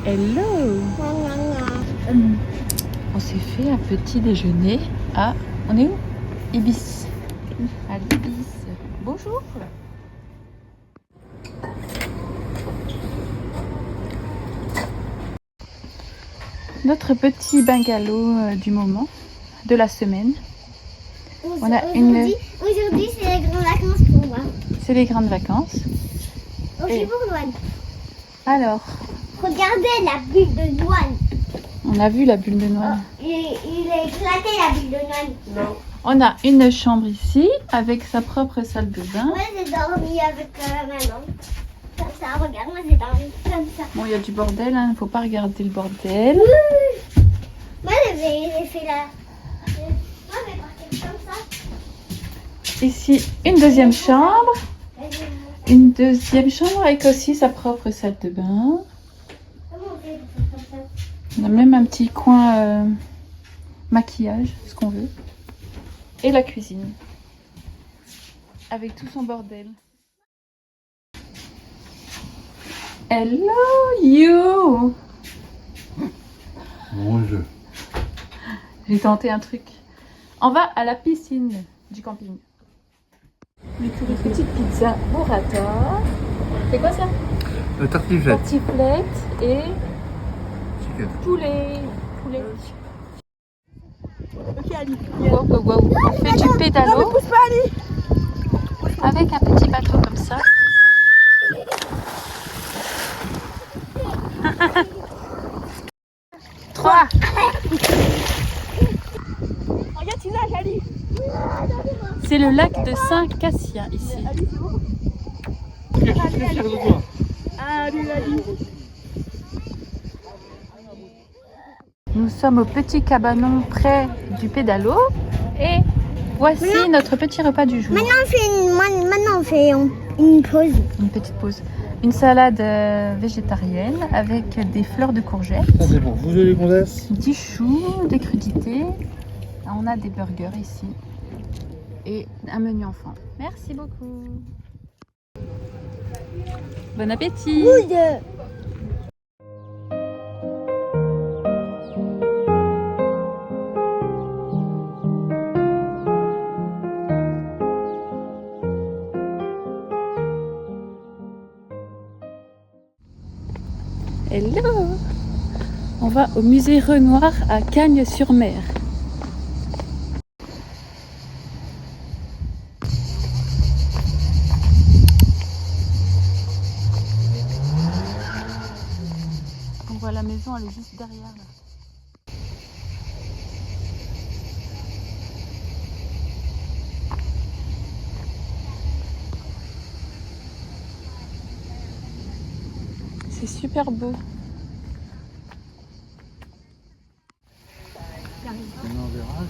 Hello. On s'est fait un petit déjeuner à... On est où? Ibis. À l'Ibis. Bonjour. Notre petit bungalow du moment, de la semaine. On a Aujourd'hui, c'est les grandes vacances pour moi. C'est les grandes vacances. Aussi pour Noël. Alors, regardez la bulle de Noël. On a vu la bulle de Noël. Oh, il a éclaté la bulle de Noël. Non. On a une chambre ici avec sa propre salle de bain. Moi j'ai dormi avec maman. Comme ça, regarde, moi j'ai dormi comme ça. Bon, il y a du bordel, hein. Faut pas regarder le bordel. Oui. Moi j'ai fait la... Moi je vais partir comme ça. Ici, une deuxième chambre. Une deuxième chambre avec aussi sa propre salle de bain. Comment on fait pour faire comme ça? On a même un petit coin maquillage, ce qu'on veut. Et la cuisine. Avec tout son bordel. Hello you. Bonjour. J'ai tenté un truc. On va à la piscine du camping. Une petite pizza burrata. C'est quoi ça? Tartiflette. Tartiflette et Chicken. poulet. Ok Ali. Wow, wow, wow. On fait du pédalo Pousse pas Ali. avec un petit bateau comme ça. Trois. Regarde tu nages Ali. C'est le lac de Saint-Cassien ici. Ali c'est bon. Ali Ali. Nous sommes au petit cabanon près du pédalo et voici notre petit repas du jour. Maintenant on fait une pause. Une petite pause. Une salade végétarienne avec des fleurs de courgettes, Ça c'est pour vous les gonzesses. des choux, des crudités. On a des burgers ici et un menu enfant. Merci beaucoup. Bon appétit. Hello. On va au musée Renoir à Cagnes-sur-Mer. On voit la maison, elle est juste derrière là. C'est super beau. On verra.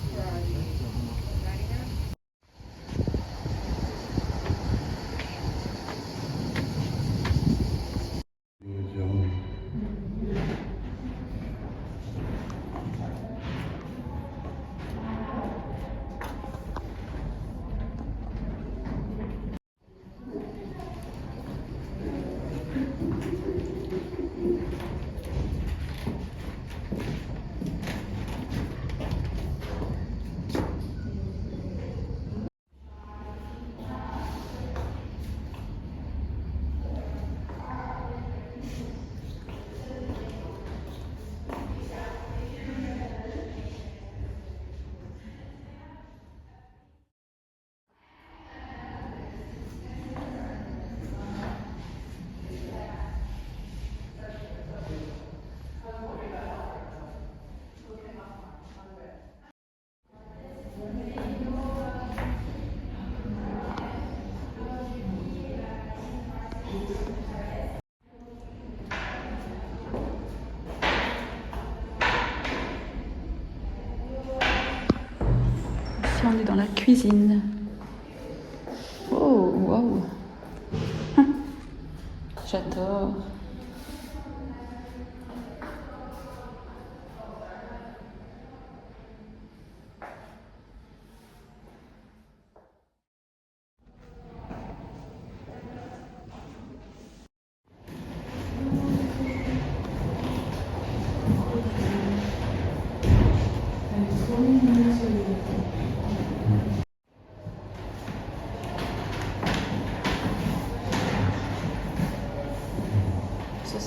Ici on est dans la cuisine. Oh wow. J'adore.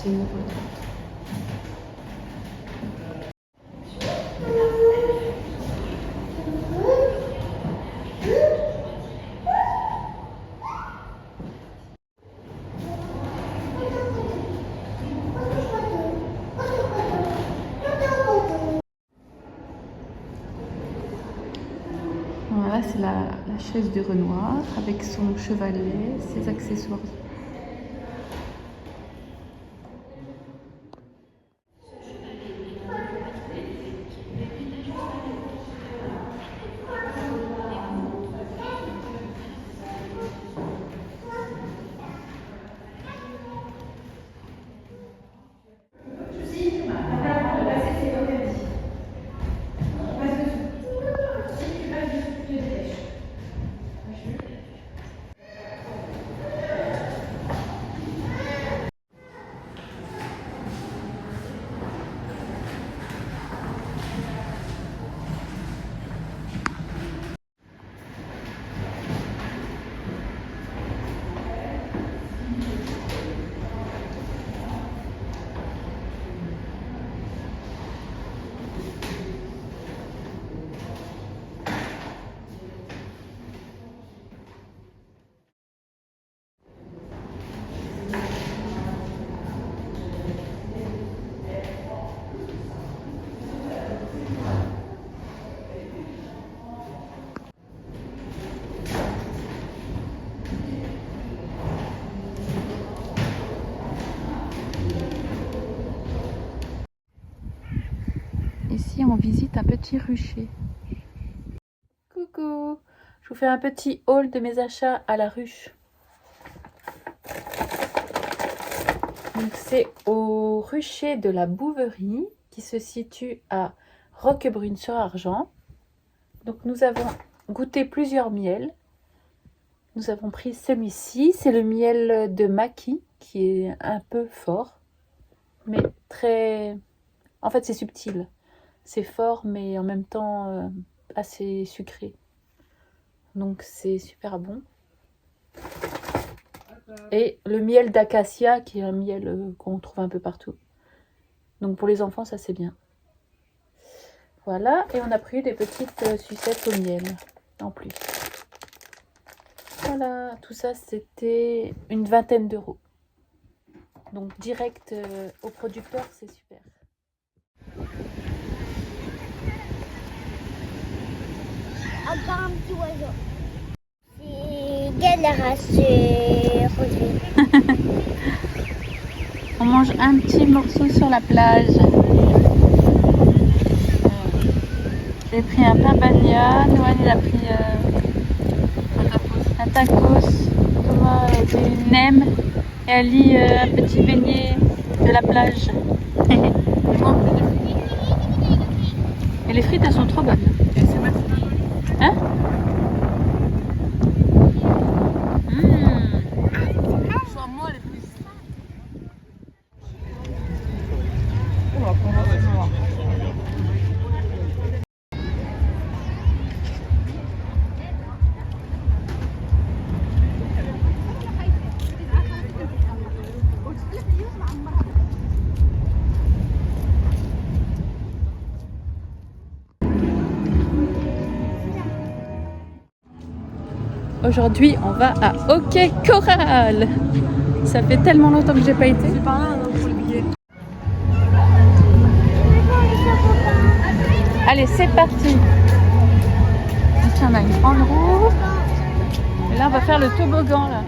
c'est une retraite. Voilà, c'est la chaise du Renoir avec son chevalet, ses accessoires. Ici, on visite un petit rucher. Coucou! Je vous fais un petit haul de mes achats à la ruche. C'est au rucher de la Bouverie qui se situe à Roquebrune-sur-Argent. Donc nous avons goûté plusieurs miels. Nous avons pris celui-ci, c'est le miel de Maki qui est un peu fort, mais très... En fait c'est subtil. C'est fort mais en même temps assez sucré. Donc c'est super bon. Et le miel d'acacia qui est un miel qu'on trouve un peu partout. Donc pour les enfants ça c'est bien. Voilà, et on a pris des petites sucettes au miel en plus. Voilà, tout ça c'était une vingtaine d'euros. Donc direct au producteur, c'est super. Encore un petit oiseau. C'est galère à se relever. On mange un petit morceau sur la plage. J'ai pris un pain bagna, Noël il a pris un tacos, Thomas des nems et Ali un petit beignet de la plage. Et les frites elles sont trop bonnes. Hein? Aujourd'hui, on va à Hockey Coral. Ça fait tellement longtemps que j'ai pas été. C'est par là, non, pour le billet. Allez, c'est parti. Tiens, on a une grande roue. Et là, on va faire le toboggan là.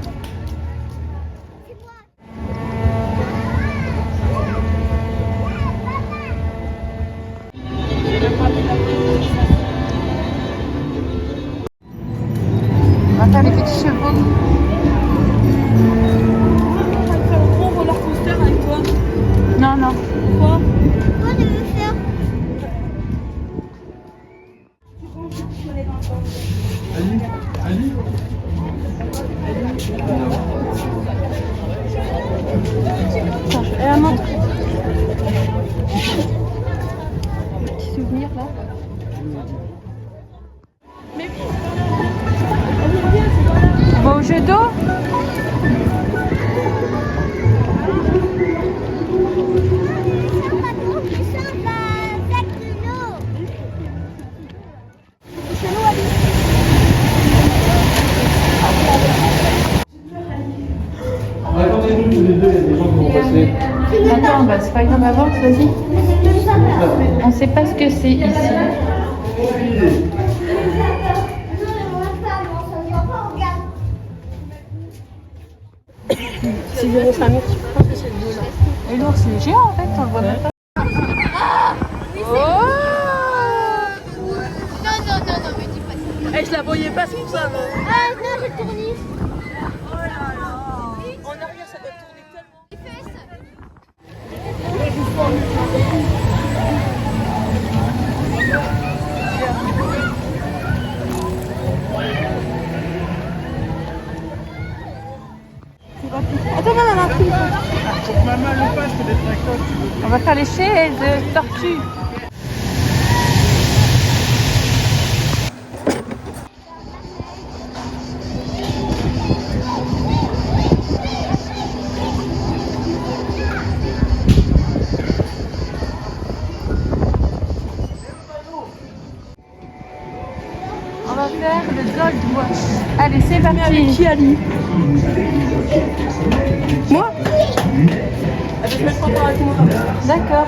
On va faire les petits chevaux. On va faire un gros roller coaster avec toi. Non, non. Quoi? Toi, tu veux faire Ali Attends, je vais la montrer. Le petit souvenir là. Mais oui, c'est par là. On va au jeu d'eau. les deux, il y a des gens qui vont passer. Attends, bah, c'est pas grave, avance, vas-y. On sait pas ce que c'est ici. Aucune idée. C'est 0,5 mètres. Je pense que c'est le 2 là. Et l'ours, il est géant en fait, on le voit même pas. Eh, je la voyais pas comme ça, non? Ah non, j'ai tourné. Oh là là. En arrière, ça doit tourner tellement. Attends, maman, Faut que maman le passe, peut-être un coq. on va faire l'échelle de tortue. On va faire le dog wash. Allez, c'est parti. Avec qui, Ali? Moi? Je vais me prendre avec moi. D'accord.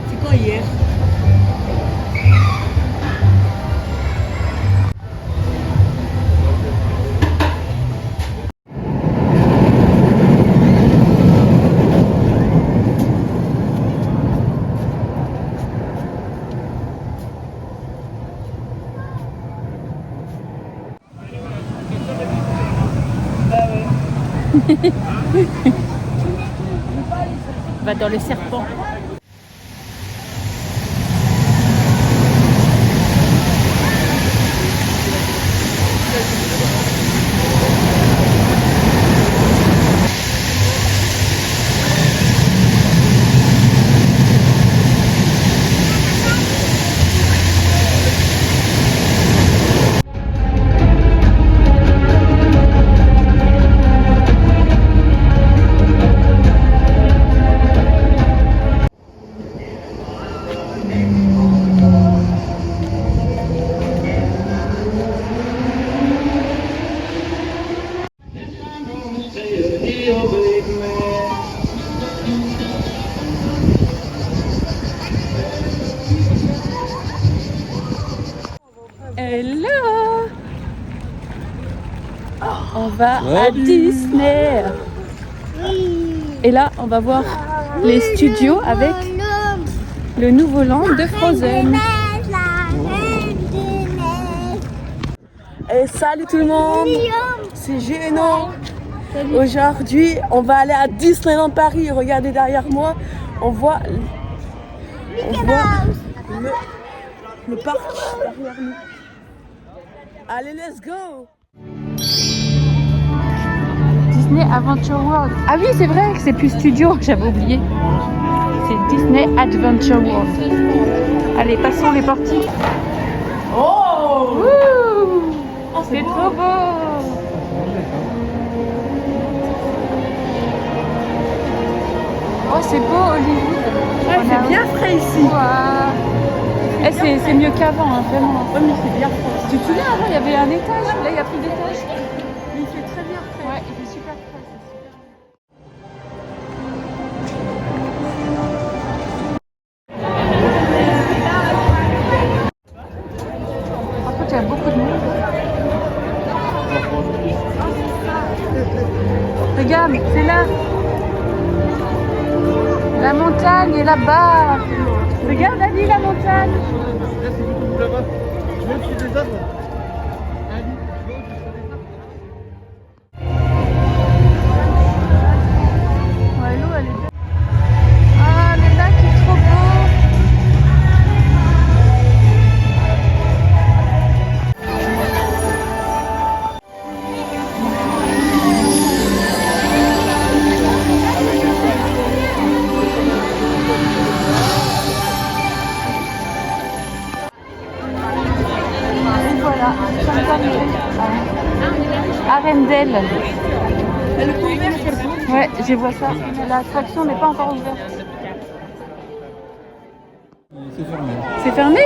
C'est quand hier? Va dans le serpent. Hello! On va à Disney. Et là, on va voir les studios avec le nouveau land de Frozen. Et salut tout le monde! C'est gênant! Aujourd'hui, on va aller à Disneyland Paris. Regardez derrière moi, on voit le parc derrière nous. Allez, let's go! Disney Adventure World. Ah oui, c'est vrai que c'est plus studio, j'avais oublié. C'est Disney Adventure World. Allez, passons les portiques. Oh! Ouh, c'est trop beau. Oh, c'est beau, Hollywood. Ouais, c'est bien frais ici. Eh, c'est mieux qu'avant, hein, vraiment. Ouais, mais c'est bien frais. Tu te souviens, avant, il y avait un étage. Là, il n'y a plus d'étage. Il fait très bien frais. Ouais, il est super frais, c'est super. Par contre, il y a beaucoup de monde. Regarde, c'est là. La montagne est là-bas. Regarde, Ali, la montagne. Là, c'est beaucoup là-bas. Je vais au-dessus des arbres. Ouais, l'eau, elle est belle. Ah, le lac est trop beau. Et voilà, Arendelle. Elle est ouverte. Ouais, je vois ça. L'attraction n'est pas encore ouverte. C'est fermé. C'est fermé?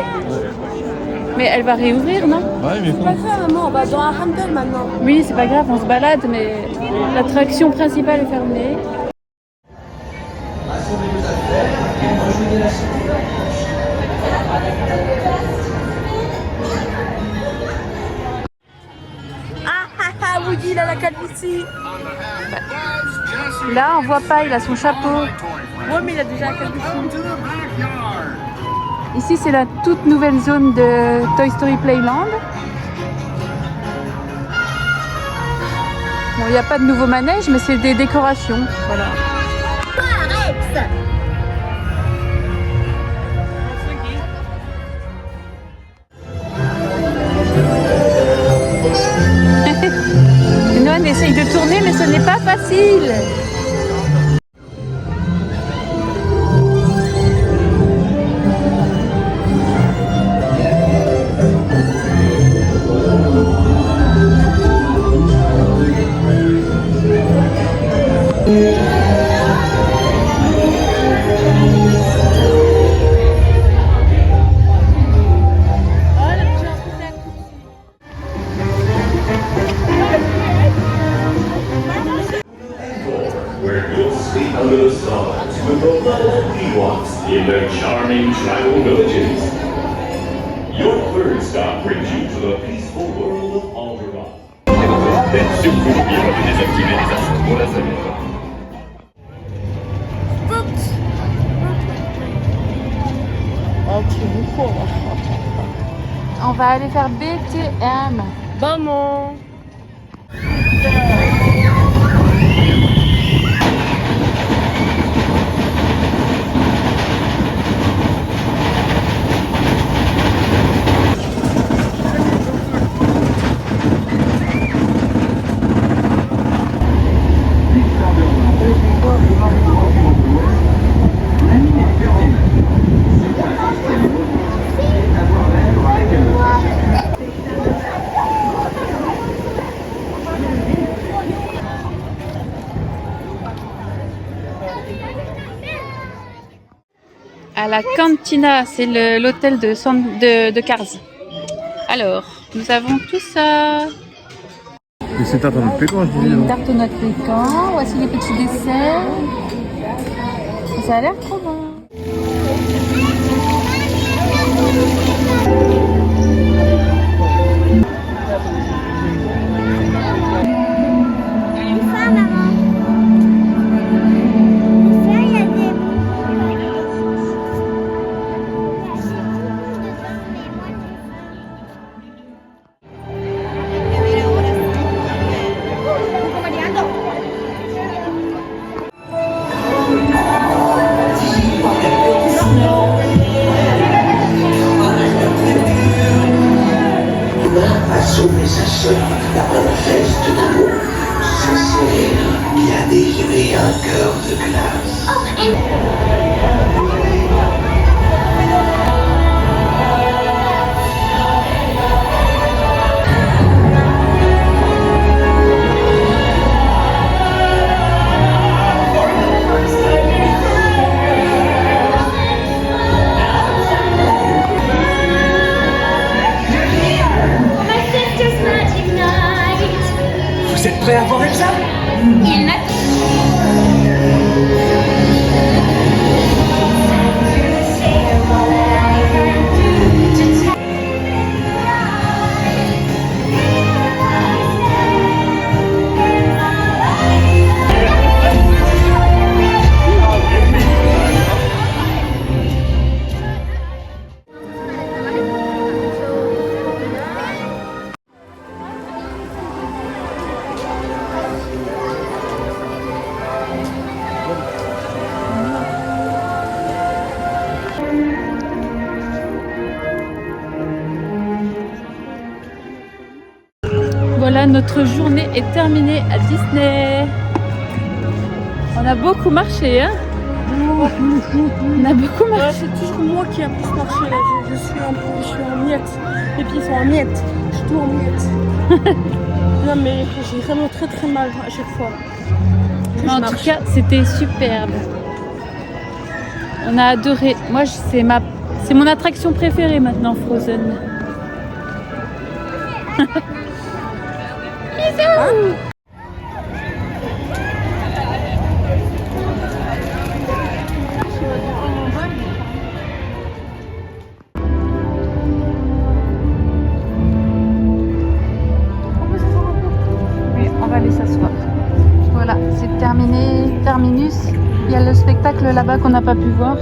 Mais elle va réouvrir, non? Ouais, mais C'est pas grave, maman, on va dans un Hampton maintenant. Oui, c'est pas grave, on se balade, mais l'attraction principale est fermée. Ah, Woody, il a la calvitie. Là, on voit pas, il a son chapeau. Ouais, mais il a déjà la calvitie. Ici, c'est la toute nouvelle zone de Toy Story Playland. Bon, il n'y a pas de nouveau manège, mais c'est des décorations. Voilà. Noël essaye de tourner, mais ce n'est pas facile. Where you'll sleep under the stars with the little Ewoks in their charming tribal villages. Your third stop brings you to the peaceful world of Alderaan. Surtout n'oubliez pas de désactiver les astres laser. Oh, tu es beaucoup. On va aller faire BTM. Maman. À la Cantina, c'est l'hôtel de Cars. Alors, nous avons tout ça. Et c'est un de pécan, je disais. Une tarte aux noix de pécan. Voici les petits desserts. Ça a l'air trop bon. Une fois, maman. Une fois, il y a des... A sauvé sa sœur après la feste d'amour. Sa sirène qui a désiré un cœur de glace. Vous êtes prêts à voir Elsa? Il m'a... Voilà, notre journée est terminée à Disney. On a beaucoup marché, hein? On a beaucoup Ouais, marché. c'est toujours moi qui a plus marché là. Je suis en miettes. Les pieds sont en miettes. Je suis tout en miettes. Non, mais j'ai vraiment très très mal à chaque fois. Mais en tout cas, c'était superbe. On a adoré. Moi, c'est mon attraction préférée maintenant, Frozen. Bisous. Oui, on va aller s'asseoir. Voilà, c'est terminé. Terminus. Il y a le spectacle là-bas qu'on n'a pas pu voir.